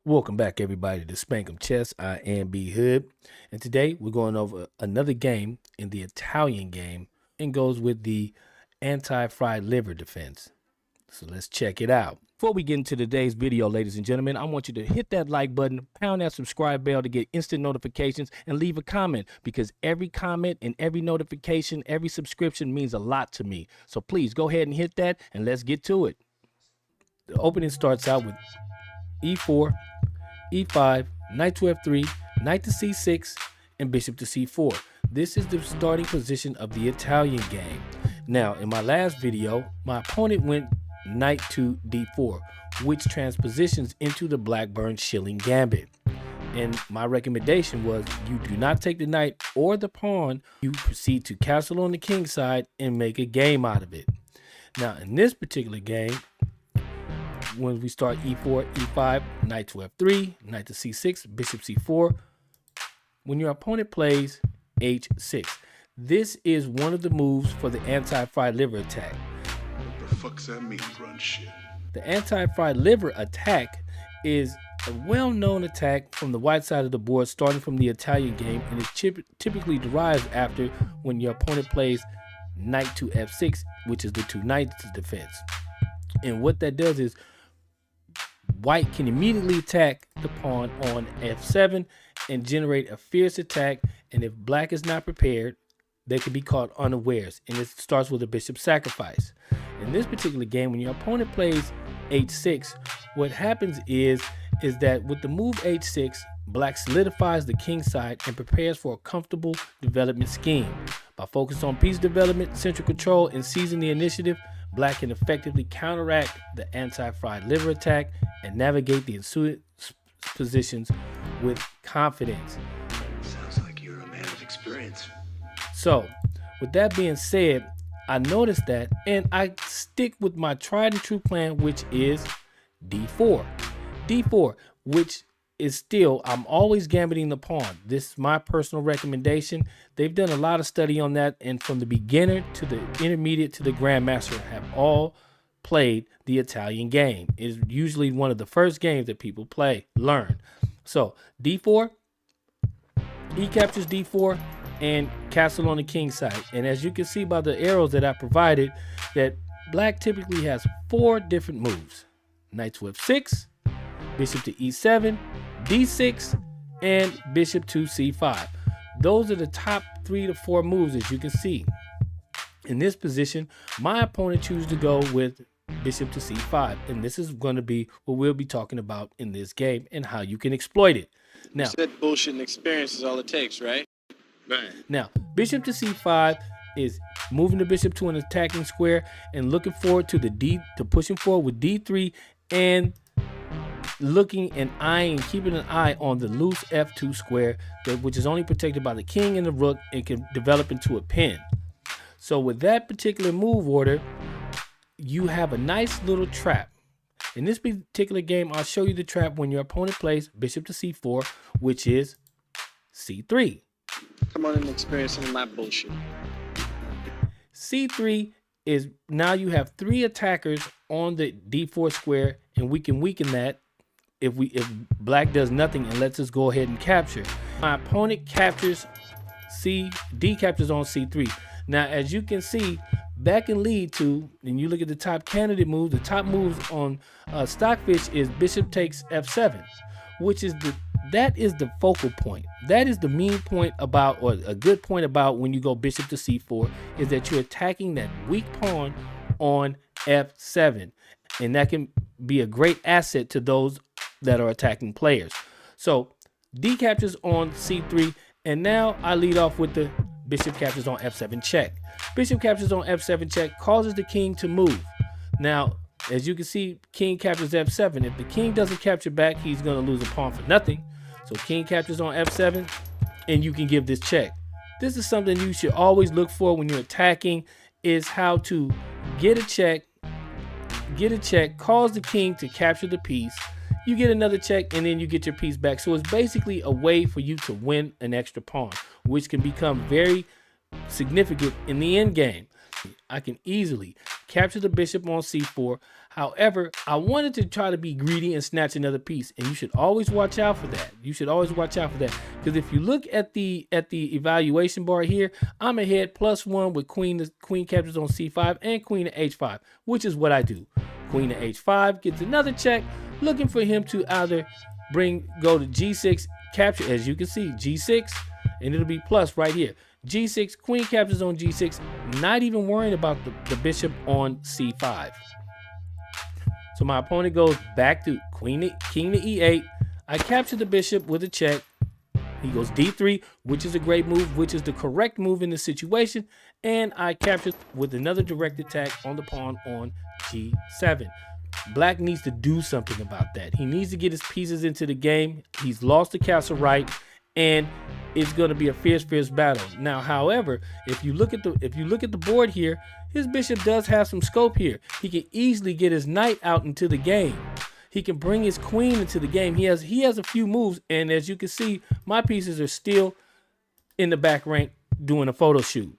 Welcome back, everybody, to SPANK'UM Chess. I am B Hood, and today we're going over another game in the Italian game, and goes with the anti-fried liver defense. So let's check it out. Before we get into today's video, ladies and gentlemen, I want you to hit that like button, pound that subscribe bell to get instant notifications, and leave a comment, because every comment and every notification, every subscription means a lot to me. So please go ahead and hit that, and let's get to it. The opening starts out with e4, e5, knight to f3, knight to c6, and bishop to c4. This is the starting position of the Italian game. Now, in my last video, my opponent went knight to d4, which transpositions into the Blackburn shilling Gambit. And my recommendation was you do not take the knight or the pawn. You proceed to castle on the king side and make a game out of it. Now, in this particular game, when we start e4, e5, knight to f3, knight to c6, bishop c4. When your opponent plays h6, this is one of the moves for the anti-fried liver attack. What the fuck's that mean, run shit? The anti-fried liver attack is a well-known attack from the white side of the board, starting from the Italian game, and it typically derives after when your opponent plays knight to f6, which is the two knights defense. And what that does is white can immediately attack the pawn on f7 and generate a fierce attack, and if black is not prepared, they can be caught unawares, and it starts with a bishop sacrifice. In this particular game, when your opponent plays h6, what happens is that with the move h6, black solidifies the king side and prepares for a comfortable development scheme. By focusing on piece development, central control, and seizing the initiative, black can effectively counteract the anti-fried liver attack and navigate the ensuing positions with confidence. Sounds like you're a man of experience. So, with that being said, I noticed that, and I stick with my tried and true plan, which is d4. d4, which is still, I'm always gambiting the pawn. This is my personal recommendation. They've done a lot of study on that, and from the beginner to the intermediate to the grandmaster have all played the Italian game. It's usually one of the first games that people learn. So d4, e captures d4, and castle on the king side. And as you can see by the arrows that I provided, that black typically has 4 different moves: knight to f6, bishop to e7, d6, and bishop to c5. Those are the top 3 to 4 moves, as you can see. In this position, my opponent chooses to go with bishop to c5, and this is going to be what we'll be talking about in this game and how you can exploit it. Now, you said bullshit and experience is all it takes, right? Right. Now, bishop to c5 is moving the bishop to an attacking square and looking forward to pushing forward with d3, and looking and eyeing, keeping an eye on the loose f2 square, which is only protected by the king and the rook and can develop into a pin. So with that particular move order, you have a nice little trap. In this particular game, I'll show you the trap when your opponent plays bishop to c4, which is c3. Come on and experience some of my bullshit. c3 is, now you have 3 attackers on the d4 square, and we can weaken that if black does nothing and lets us go ahead and capture. My opponent captures d captures on c3. Now, as you can see, that can lead to, and you look at the top candidate moves, the top moves on Stockfish is bishop takes f7, which is that is the focal point. That is the mean point about, or a good point about, when you go bishop to c4, is that you're attacking that weak pawn on f7, and that can be a great asset to those that are attacking players. So d captures on c3, and now I lead off with the bishop captures on f7 check. Bishop captures on f7 check causes the king to move. Now, as you can see, king captures f7. If the king doesn't capture back, he's going to lose a pawn for nothing. So king captures on f7, and you can give this check. This is something you should always look for when you're attacking, is how to get a check, cause the king to capture the piece. You get another check, and then you get your piece back. So it's basically a way for you to win an extra pawn, which can become very significant in the end game. I can easily capture the bishop on c4. However, I wanted to try to be greedy and snatch another piece, and you should always watch out for that. You should always watch out for that, because if you look at the evaluation bar here, I'm ahead +1 with queen captures on c5 and queen to h5, which is what I do. Queen to h5 gets another check, looking for him to either go to g6, capture, as you can see, g6, and it'll be plus right here. G6, queen captures on g6, not even worrying about the bishop on c5. So my opponent goes back to king to e8. I capture the bishop with a check. He goes d3, which is a great move, which is the correct move in this situation. And I capture with another direct attack on the pawn on g7. Black needs to do something about that. He needs to get his pieces into the game. He's lost the castle right, and it's going to be a fierce battle. Now, however, if you look at the board here, his bishop does have some scope here. He can easily get his knight out into the game. He can bring his queen into the game. He has a few moves, and as you can see, my pieces are still in the back rank doing a photo shoot.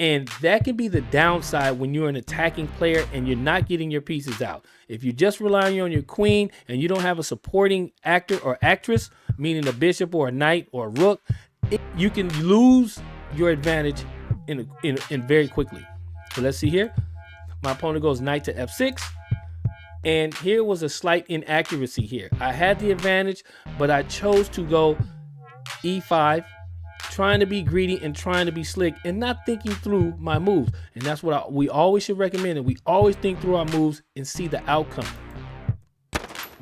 And that can be the downside when you're an attacking player and you're not getting your pieces out. If you're just relying on your queen and you don't have a supporting actor or actress, meaning a bishop or a knight or a rook, you can lose your advantage in very quickly. So let's see here. My opponent goes knight to f6. And here was a slight inaccuracy here. I had the advantage, but I chose to go e5, trying to be greedy and trying to be slick and not thinking through my moves. And that's what we always should recommend. And we always think through our moves and see the outcome.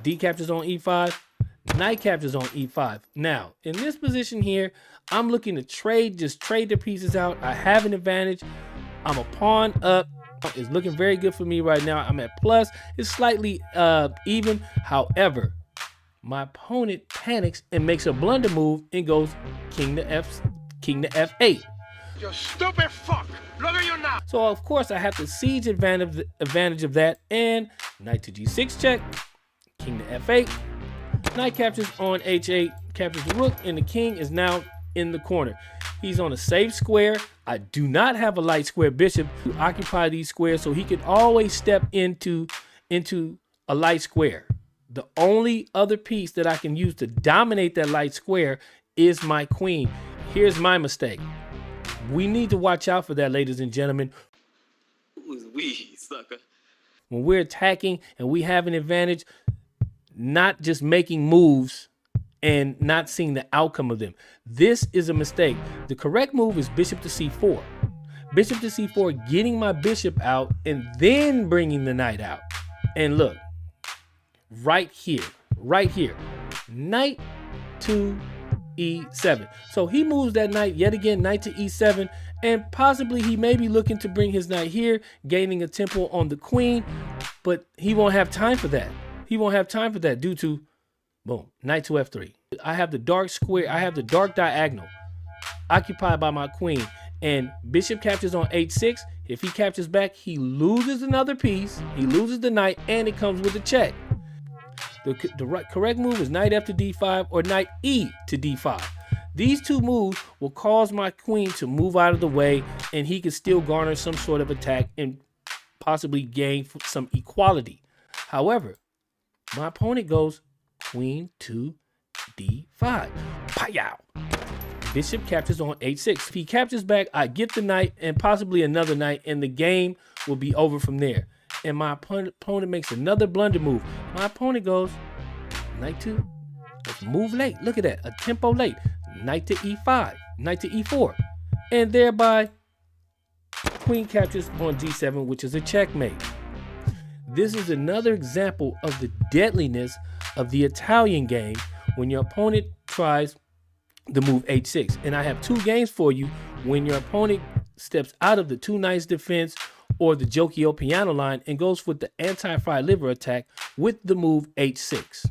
D captures on e5, knight captures on e5. Now, in this position here, I'm looking to just trade the pieces out. I have an advantage. I'm a pawn up. It's looking very good for me right now. I'm at plus. It's slightly even. However, my opponent panics and makes a blunder move and goes king to f8. You stupid fuck! Look at you now! So of course I have the siege advantage of that, and knight to g6 check, king to f8, knight captures on h8, captures the rook, and the king is now in the corner. He's on a safe square. I do not have a light square bishop to occupy these squares, so he can always step into a light square. The only other piece that I can use to dominate that light square is my queen. Here's my mistake. We need to watch out for that, ladies and gentlemen. Who's we, sucker? When we're attacking and we have an advantage, not just making moves and not seeing the outcome of them. This is a mistake. The correct move is bishop to c4. Bishop to c4, getting my bishop out and then bringing the knight out. And look, right here, knight to e7. So he moves that knight yet again, knight to e7, and possibly he may be looking to bring his knight here, gaining a tempo on the queen, but he won't have time for that. He won't have time for that due to, boom, knight to f3. I have the dark square, I have the dark diagonal occupied by my queen, and bishop captures on h6. If he captures back, he loses another piece, he loses the knight, and it comes with a check. The correct move is knight f to d5 or knight e to d5. These two moves will cause my queen to move out of the way, and he can still garner some sort of attack and possibly gain some equality. However, my opponent goes queen to d5. Pow! Bishop captures on h6. If he captures back, I get the knight and possibly another knight, and the game will be over from there. And my opponent makes another blunder move. My opponent goes knight to, move late. Look at that, a tempo late. Knight to e5, knight to e4. And thereby, queen captures on g7, which is a checkmate. This is another example of the deadliness of the Italian game when your opponent tries the move h6. And I have two games for you when your opponent steps out of the two knights defense or the Giochio piano line and goes with the anti-fried liver attack with the move h6.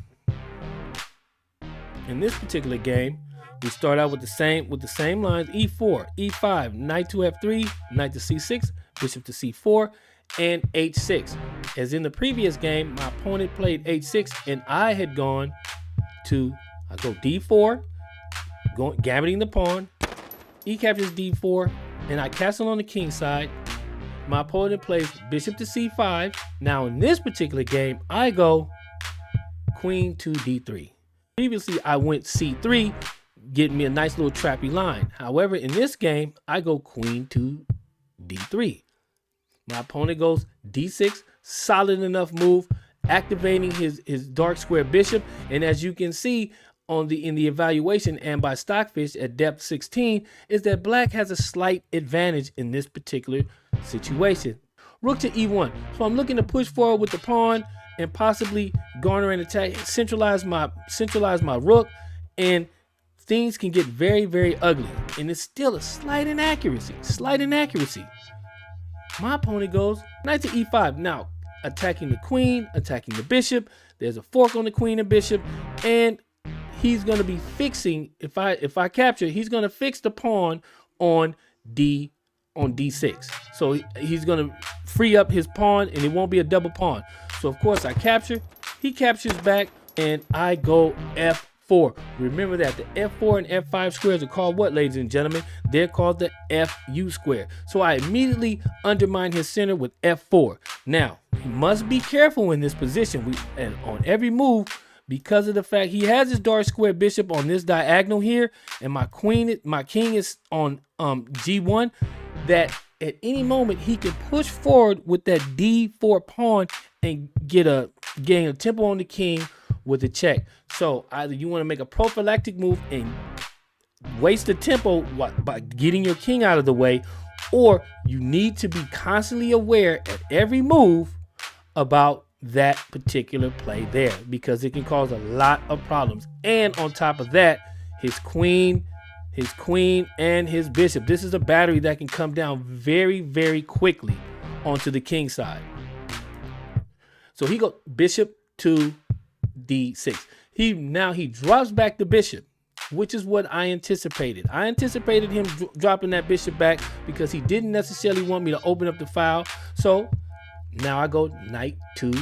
In this particular game, we start out with the same lines: e4, e5, knight to f3, knight to c6, bishop to c4, and h6. As in the previous game, my opponent played h6 and I had gone to, I go d4, gambiting the pawn, e captures d4, and I castle on the king side. My opponent plays bishop to c5. Now in this particular game, I go queen to d3. Previously, I went c3, getting me a nice little trappy line. However, in this game, I go queen to d3. My opponent goes d6, solid enough move, activating his dark square bishop. And as you can see in the evaluation and by Stockfish at depth 16, is that black has a slight advantage in this particular situation. Rook to e1. So I'm looking to push forward with the pawn and possibly garner an attack, centralize my rook, and things can get very, very ugly. And it's still a slight inaccuracy. My opponent goes knight to e5. Now, attacking the queen, attacking the bishop. There's a fork on the queen and bishop, and he's going to be fixing, if I capture, he's going to fix the pawn on d6. So he's going to free up his pawn, and it won't be a double pawn. So of course I capture, he captures back, and I go f4. Remember that the f4 and f5 squares are called what, ladies and gentlemen? They're called the fu square. So I immediately undermine his center with f4. Now, he must be careful in this position. And on every move, because of the fact he has his dark square bishop on this diagonal here, and my king is on g1, that at any moment he can push forward with that d4 pawn and gain a tempo on the king with a check. So either you want to make a prophylactic move and waste the tempo by getting your king out of the way, or you need to be constantly aware at every move about that particular play there, because it can cause a lot of problems. And on top of that, his queen and his bishop. This is a battery that can come down very, very quickly onto the king side. So he goes bishop to d6. He drops back the bishop, which is what I anticipated. I anticipated him dropping that bishop back because he didn't necessarily want me to open up the file. So now I go knight to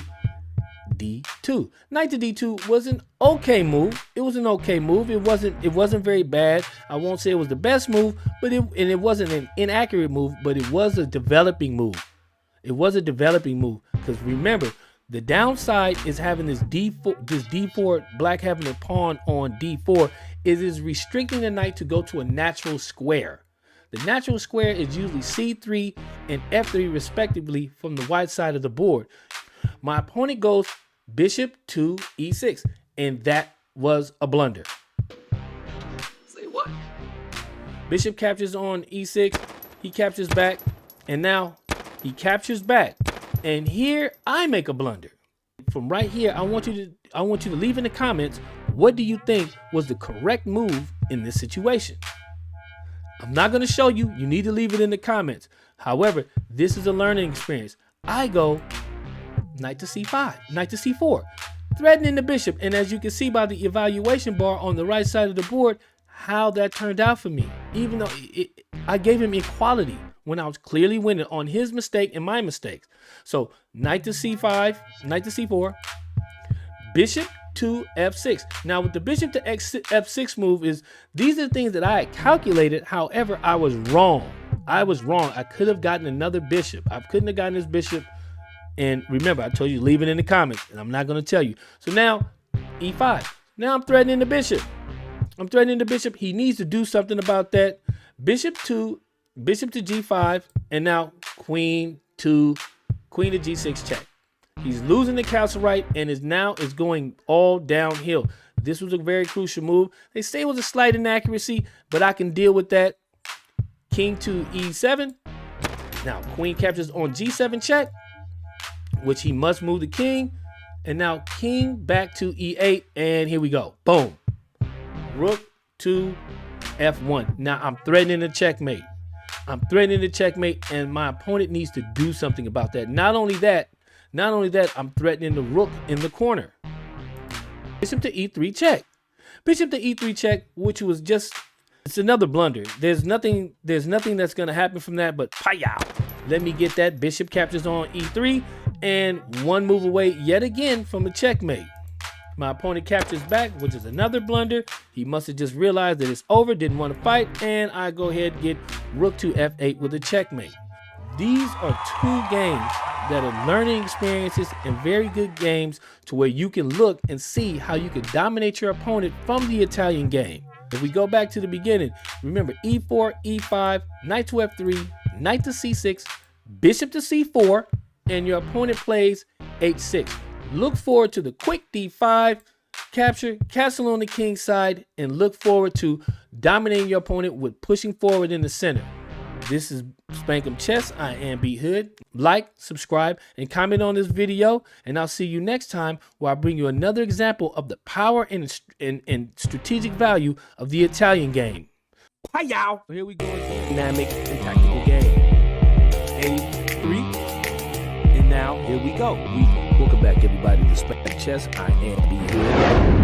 d2. Knight to d2 was an okay move. It was an okay move. It wasn't very bad. I won't say it was the best move, but it wasn't an inaccurate move, but it was a developing move. It was a developing move, because remember, the downside is having this d4, black having a pawn on d4 is restricting the knight to go to a natural square. The natural square is usually c3 and f3 respectively from the white side of the board. My opponent goes bishop to e6, and that was a blunder. Say what? Bishop captures on e6, he captures back, and now he captures back. And here I make a blunder. From right here, I want you to leave in the comments, what do you think was the correct move in this situation? I'm not going to show you. You need to leave it in the comments. However, this is a learning experience. I go knight to c5, knight to c4, threatening the bishop. And as you can see by the evaluation bar on the right side of the board, how that turned out for me. Even though I gave him equality when I was clearly winning on his mistake and my mistakes. So knight to c5, knight to c4, bishop to f6. Now with the bishop to f6 move, these are the things that I had calculated. However, I was wrong. I could have gotten another bishop. I couldn't have gotten this bishop. And remember, I told you leave it in the comments, and I'm not going to tell you. So now e5. Now I'm threatening the bishop. He needs to do something about that. Bishop to g5, and now queen to g6 check. He's losing the castle right, and is going all downhill. This was a very crucial move. They say it was a slight inaccuracy, but I can deal with that. King to e7. Now queen captures on g7 check, which he must move the king. And now king back to e8, and here we go. Boom. Rook to f1. Now I'm threatening a checkmate. And my opponent needs to do something about that. Not only that, I'm threatening the rook in the corner. Bishop to e3 check. Bishop to e3 check, which was it's another blunder. There's nothing that's gonna happen from that but pow. Let me get that. Bishop captures on e3, and one move away yet again from a checkmate. My opponent captures back, which is another blunder. He must have just realized that it's over, didn't want to fight, and I go ahead and get rook to f8 with a checkmate. These are two games that are learning experiences and very good games to where you can look and see how you can dominate your opponent from the Italian game. If we go back to the beginning, remember e4, e5, knight to f3, knight to c6, bishop to c4, and your opponent plays h6. Look forward to the quick d5, capture, castle on the king's side, and look forward to dominating your opponent with pushing forward in the center. This is SPANK'UM Chess. I am B Hood. Like, subscribe, and comment on this video, and I'll see you next time where I bring you another example of the power and strategic value of the Italian game. Hi-yow! Here we go again. Dynamic and tactical game. A3. And now, here we go. Welcome back, everybody, to SPANK'UM Chess. I am B Hood.